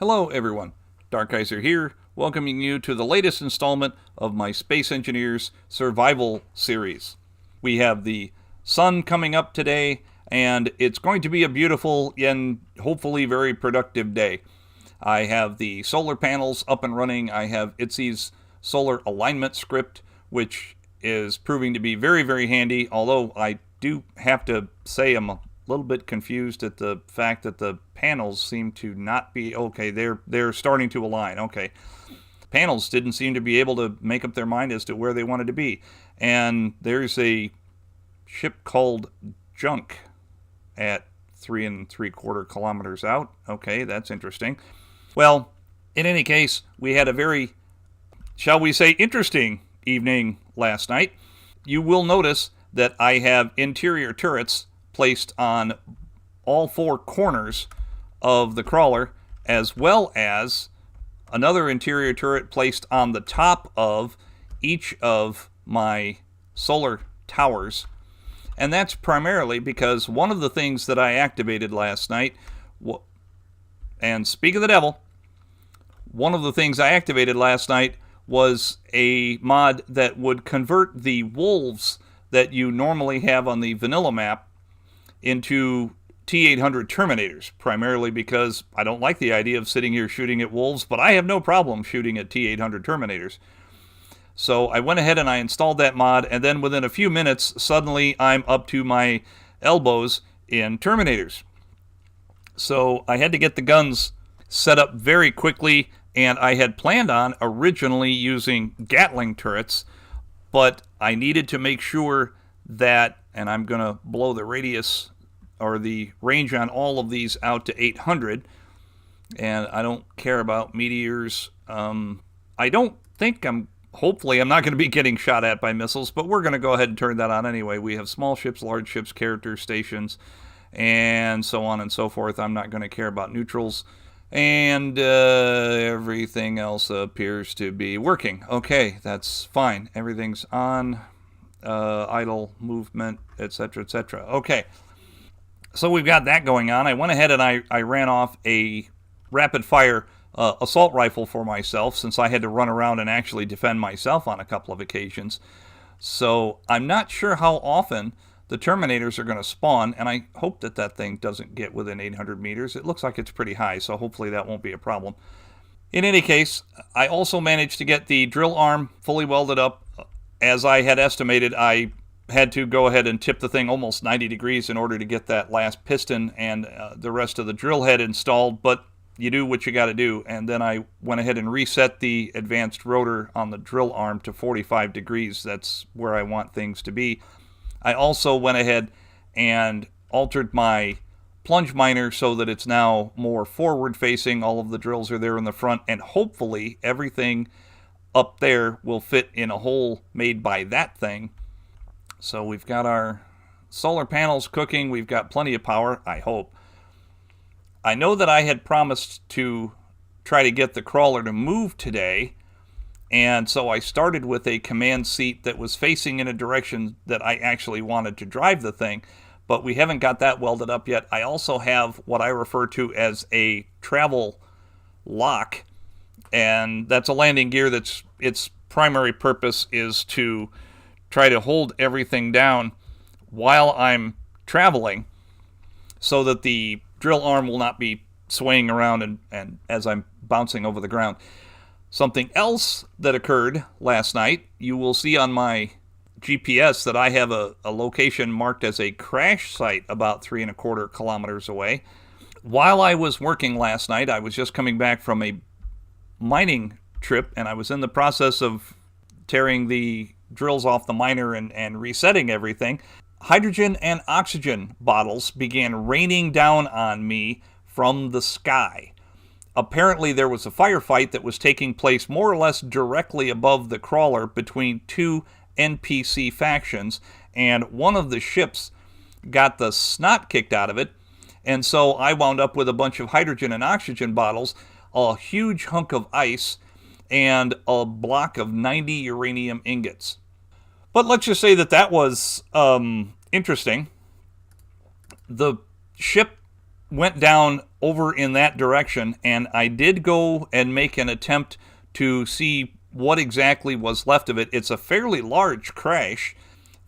Hello everyone, Darkgeyser here, welcoming you to the latest installment of my Space Engineers Survival series. We have the sun coming up today, and it's going to be a beautiful and hopefully very productive day. I have the solar panels up and running. I have Itzy's solar alignment script, which is proving to be very, very handy, although I do have to say I'm a little bit confused at the fact that the panels seem to not be okay. They're starting to align. Okay, panels didn't seem to be able to make up their mind as to where they wanted to be, and there's a ship called Junk at 3 3/4 kilometers out. Okay, that's interesting. Well, in any case, we had a very, shall we say, interesting evening last night. You will notice that I have interior turrets placed on all four corners of the crawler, as well as another interior turret placed on the top of each of my solar towers. And that's primarily because one of the things that I activated last night, and speak of the devil, one of the things I activated last night was a mod that would convert the wolves that you normally have on the vanilla map into T-800 Terminators, primarily because I don't like the idea of sitting here shooting at wolves, but I have no problem shooting at T-800 Terminators. So I went ahead and I installed that mod, and then within a few minutes, suddenly I'm up to my elbows in Terminators. So I had to get the guns set up very quickly, and I had planned on originally using Gatling turrets, but I needed to make sure that, and I'm going to blow the radius or the range on all of these out to 800, and I don't care about meteors. I don't think hopefully I'm not going to be getting shot at by missiles, but we're going to go ahead and turn that on anyway. We have small ships, large ships, character stations, and so on and so forth. I'm not going to care about neutrals, and everything else appears to be working. Okay, that's fine. Everything's on, idle, movement, etc., etc. Okay. So we've got that going on. I went ahead and I ran off a rapid-fire assault rifle for myself, since I had to run around and actually defend myself on a couple of occasions. So I'm not sure how often the Terminators are going to spawn, and I hope that that thing doesn't get within 800 meters. It looks like it's pretty high, so hopefully that won't be a problem. In any case, I also managed to get the drill arm fully welded up. As I had estimated, I had to go ahead and tip the thing almost 90 degrees in order to get that last piston and the rest of the drill head installed, but you do what you got to do. And then I went ahead and reset the advanced rotor on the drill arm to 45 degrees. That's where I want things to be. I also went ahead and altered my plunge miner so that it's now more forward facing. All of the drills are there in the front, and hopefully everything up there will fit in a hole made by that thing. So we've got our solar panels cooking. We've got plenty of power, I hope. I know that I had promised to try to get the crawler to move today, and so I started with a command seat that was facing in a direction that I actually wanted to drive the thing, but we haven't got that welded up yet. I also have what I refer to as a travel lock, and that's a landing gear that's its primary purpose is to try to hold everything down while I'm traveling so that the drill arm will not be swaying around and as I'm bouncing over the ground. Something else that occurred last night, you will see on my GPS that I have a location marked as a crash site about 3 1/4 kilometers away. While I was working last night, I was just coming back from a mining trip, and I was in the process of tearing the drills off the miner and resetting everything. Hydrogen and oxygen bottles began raining down on me from the sky. Apparently there was a firefight that was taking place more or less directly above the crawler between two NPC factions, and one of the ships got the snot kicked out of it, and so I wound up with a bunch of hydrogen and oxygen bottles, a huge hunk of ice, and a block of 90 uranium ingots. But let's just say that that was interesting. The ship went down over in that direction, and I did go and make an attempt to see what exactly was left of it. It's a fairly large crash.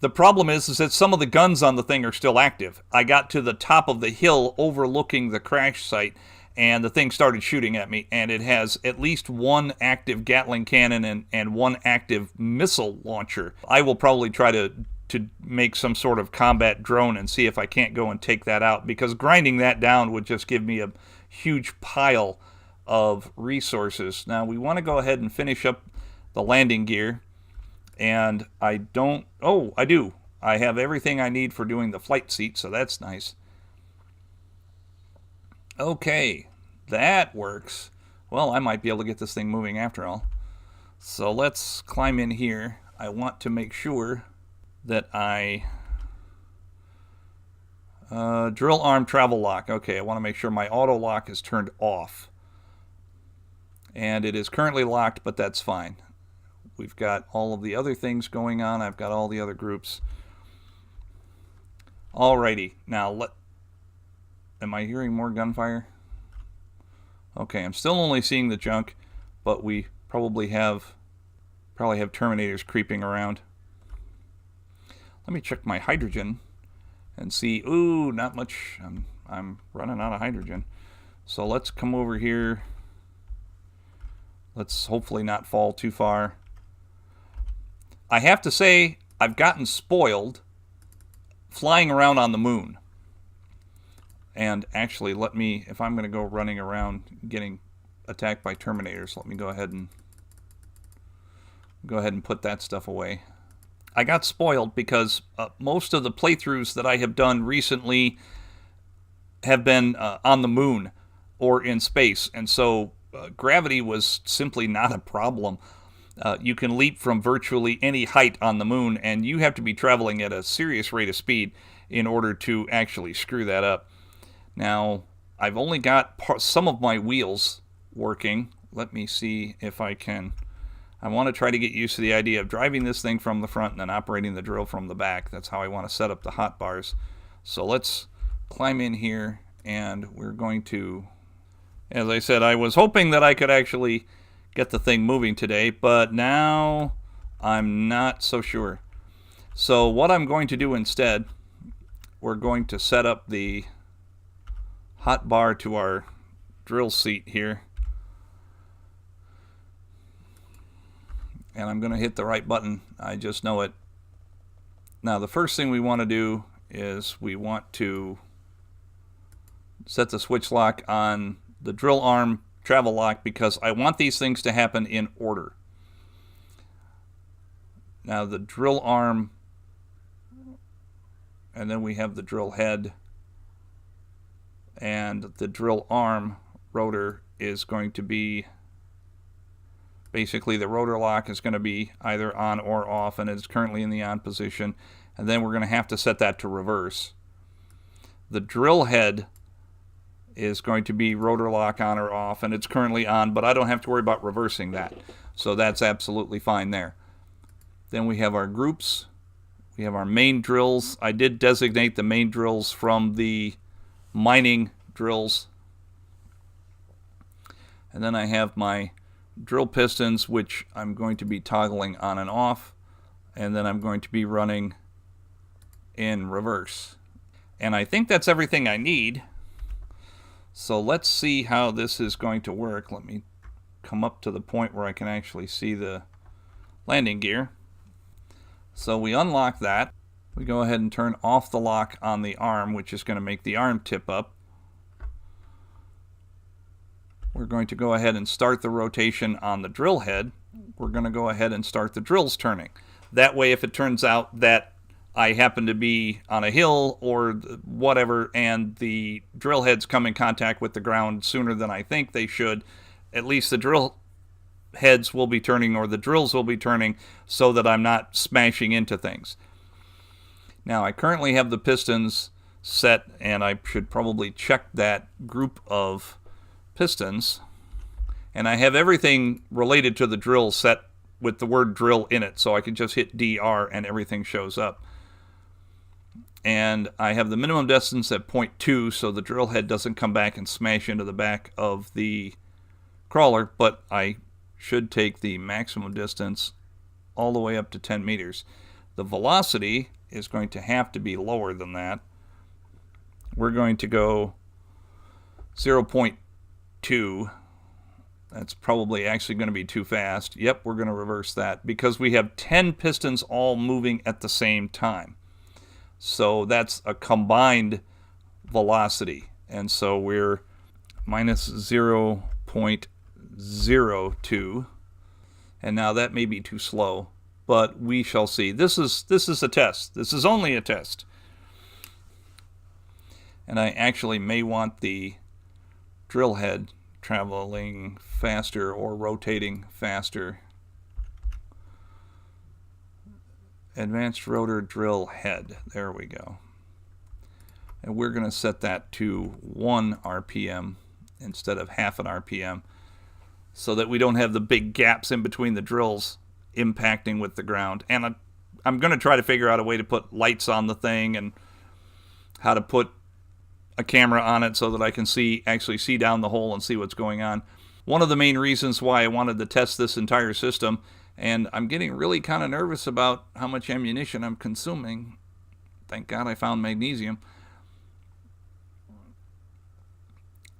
The problem is that some of the guns on the thing are still active. I got to the top of the hill overlooking the crash site, and the thing started shooting at me, and it has at least one active Gatling cannon and one active missile launcher. I will probably try to make some sort of combat drone and see if I can't go and take that out, because grinding that down would just give me a huge pile of resources. Now we want to go ahead and finish up the landing gear, and I don't... Oh, I do. I have everything I need for doing the flight seat, so that's nice. Okay, that works. Well, I might be able to get this thing moving after all. So let's climb in here. I want to make sure that I... drill arm travel lock. Okay, I want to make sure my auto lock is turned off. And it is currently locked, but that's fine. We've got all of the other things going on. I've got all the other groups. Alrighty, now am I hearing more gunfire? Okay, I'm still only seeing the junk, but we probably have Terminators creeping around. Let me check my hydrogen and see. Ooh, not much. I'm running out of hydrogen. So let's come over here. Let's hopefully not fall too far. I have to say, I've gotten spoiled flying around on the moon. And actually, if I'm going to go running around getting attacked by Terminators, let me go ahead and put that stuff away. I got spoiled because most of the playthroughs that I have done recently have been on the moon or in space, and so gravity was simply not a problem. You can leap from virtually any height on the moon, and you have to be traveling at a serious rate of speed in order to actually screw that up. Now, I've only got some of my wheels working. Let me see if I can... I want to try to get used to the idea of driving this thing from the front and then operating the drill from the back. That's how I want to set up the hotbars. So let's climb in here, and we're going to... As I said, I was hoping that I could actually get the thing moving today, but now I'm not so sure. So what I'm going to do instead, we're going to set up the hotbar to our drill seat here. And I'm going to hit the right button. I just know it. Now the first thing we want to do is we want to set the switch lock on the drill arm travel lock, because I want these things to happen in order. Now the drill arm, and then we have the drill head, and the drill arm rotor is going to be... Basically, the rotor lock is going to be either on or off, and it's currently in the on position. And then we're going to have to set that to reverse. The drill head is going to be rotor lock on or off, and it's currently on, but I don't have to worry about reversing that. So that's absolutely fine there. Then we have our groups. We have our main drills. I did designate the main drills from the mining drills. And then I have my drill pistons, which I'm going to be toggling on and off, and then I'm going to be running in reverse. And I think that's everything I need. So let's see how this is going to work. Let me come up to the point where I can actually see the landing gear. So we unlock that. We go ahead and turn off the lock on the arm, which is going to make the arm tip up. We're going to go ahead and start the rotation on the drill head. We're going to go ahead and start the drills turning. That way, if it turns out that I happen to be on a hill or whatever, and the drill heads come in contact with the ground sooner than I think they should, at least the drill heads will be turning, or the drills will be turning, so that I'm not smashing into things. Now, I currently have the pistons set, and I should probably check that group of pistons, and I have everything related to the drill set with the word drill in it, so I can just hit DR and everything shows up. and I have the minimum distance at 0.2, so the drill head doesn't come back and smash into the back of the crawler, but I should take the maximum distance all the way up to 10 meters. The velocity is going to have to be lower than that. We're going to go 0.2. That's probably actually going to be too fast. Yep, we're going to reverse that because we have 10 pistons all moving at the same time. So that's a combined velocity. And so we're minus 0.02. And now that may be too slow, but we shall see. This is a test. This is only a test. And I actually may want the drill head traveling faster or rotating faster. Advanced rotor drill head. There we go. And we're going to set that to 1 RPM instead of half an RPM so that we don't have the big gaps in between the drills impacting with the ground. And I'm going to try to figure out a way to put lights on the thing and how to put a camera on it so that I can actually see down the hole and see what's going on. One of the main reasons why I wanted to test this entire system, and I'm getting really kind of nervous about how much ammunition I'm consuming. Thank God I found magnesium.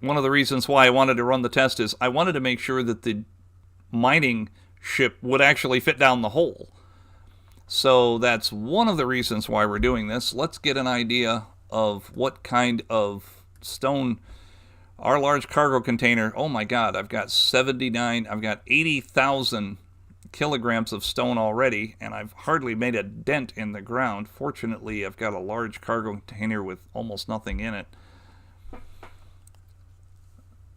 One of the reasons why I wanted to run the test is I wanted to make sure that the mining ship would actually fit down the hole. So that's one of the reasons why we're doing this. Let's get an idea of what kind of stone our large cargo container. Oh my God, I've got 80,000 kilograms of stone already, and I've hardly made a dent in the ground. Fortunately, I've got a large cargo container with almost nothing in it.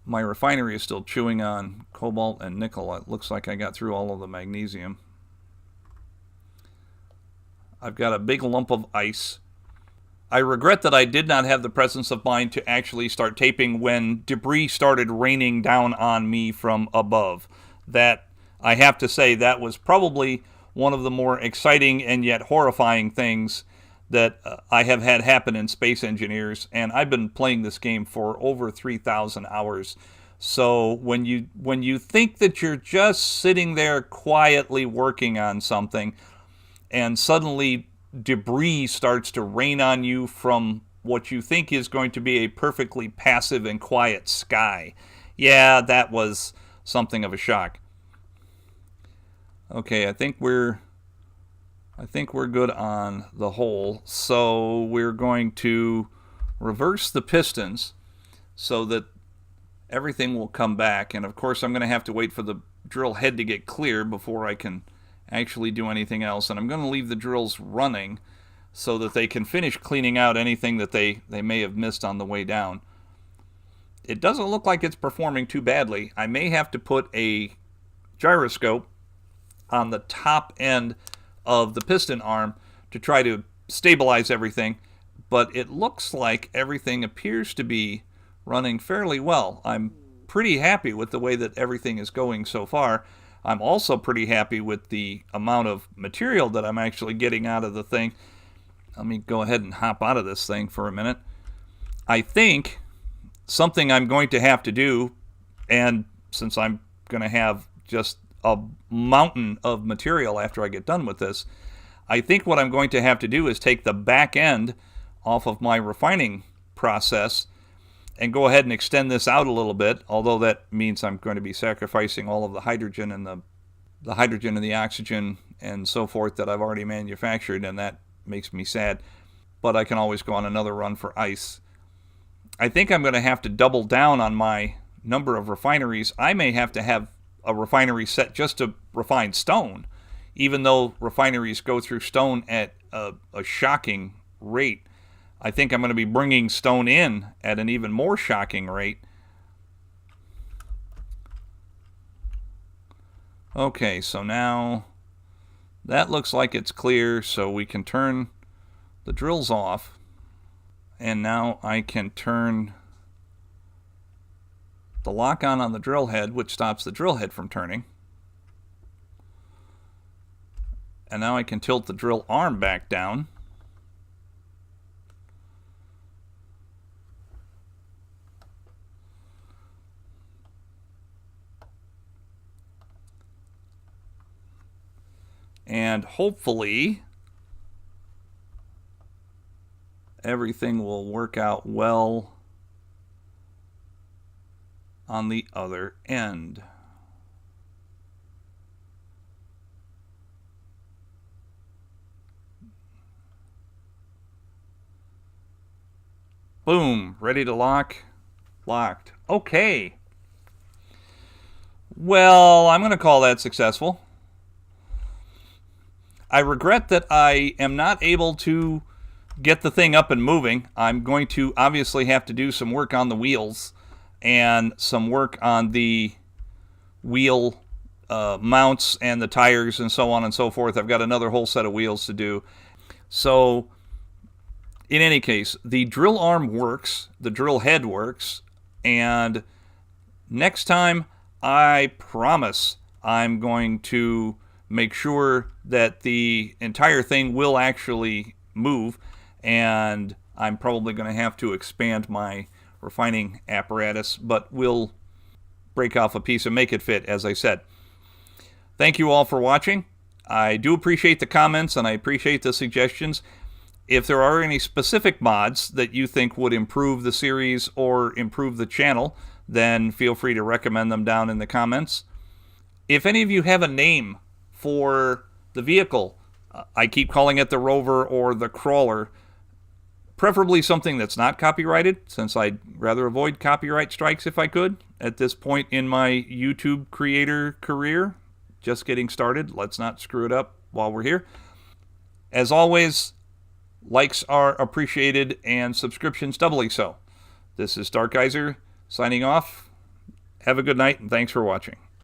My refinery is still chewing on cobalt and nickel. It looks like I got through all of the magnesium. I've got a big lump of ice. I regret that I did not have the presence of mind to actually start taping when debris started raining down on me from above. That, I have to say, that was probably one of the more exciting and yet horrifying things that I have had happen in Space Engineers, and I've been playing this game for over 3,000 hours. So when you think that you're just sitting there quietly working on something, and suddenly debris starts to rain on you from what you think is going to be a perfectly passive and quiet sky, yeah, that was something of a shock. Okay, I think we're good on the hole, so we're going to reverse the pistons so that everything will come back. And of course I'm going to have to wait for the drill head to get clear before I can actually do anything else. And I'm going to leave the drills running so that they can finish cleaning out anything that they may have missed on the way down. It doesn't look like it's performing too badly. I may have to put a gyroscope on the top end of the piston arm to try to stabilize everything, but it looks like everything appears to be running fairly well. I'm pretty happy with the way that everything is going so far. I'm also pretty happy with the amount of material that I'm actually getting out of the thing. Let me go ahead and hop out of this thing for a minute. I think something I'm going to have to do, and since I'm going to have just a mountain of material after I get done with this, I think what I'm going to have to do is take the back end off of my refining process and go ahead and extend this out a little bit, although that means I'm going to be sacrificing all of the hydrogen and the hydrogen and the oxygen and so forth that I've already manufactured, and that makes me sad. But I can always go on another run for ice. I think I'm going to have to double down on my number of refineries. I may have to have a refinery set just to refine stone, even though refineries go through stone at a shocking rate. I think I'm going to be bringing stone in at an even more shocking rate. Okay, so now that looks like it's clear, so we can turn the drills off. And now I can turn the lock on the drill head, which stops the drill head from turning. And now I can tilt the drill arm back down. And hopefully everything will work out well on the other end. Boom, ready to lock. Locked. Okay. Well, I'm going to call that successful. I regret that I am not able to get the thing up and moving. I'm going to obviously have to do some work on the wheels and some work on the wheel mounts and the tires and so on and so forth. I've got another whole set of wheels to do. So, in any case, the drill arm works, the drill head works, and next time, I promise I'm going to make sure that the entire thing will actually move, and I'm probably going to have to expand my refining apparatus, but we'll break off a piece and make it fit, as I said. Thank you all for watching. I do appreciate the comments, and I appreciate the suggestions. If there are any specific mods that you think would improve the series or improve the channel, then feel free to recommend them down in the comments. If any of you have a name for the vehicle, I keep calling it the Rover or the Crawler, preferably something that's not copyrighted, since I'd rather avoid copyright strikes if I could at this point in my YouTube creator career. Just getting started. Let's not screw it up while we're here. As always, likes are appreciated and subscriptions doubly so. This is Dark Geyser signing off. Have a good night and thanks for watching.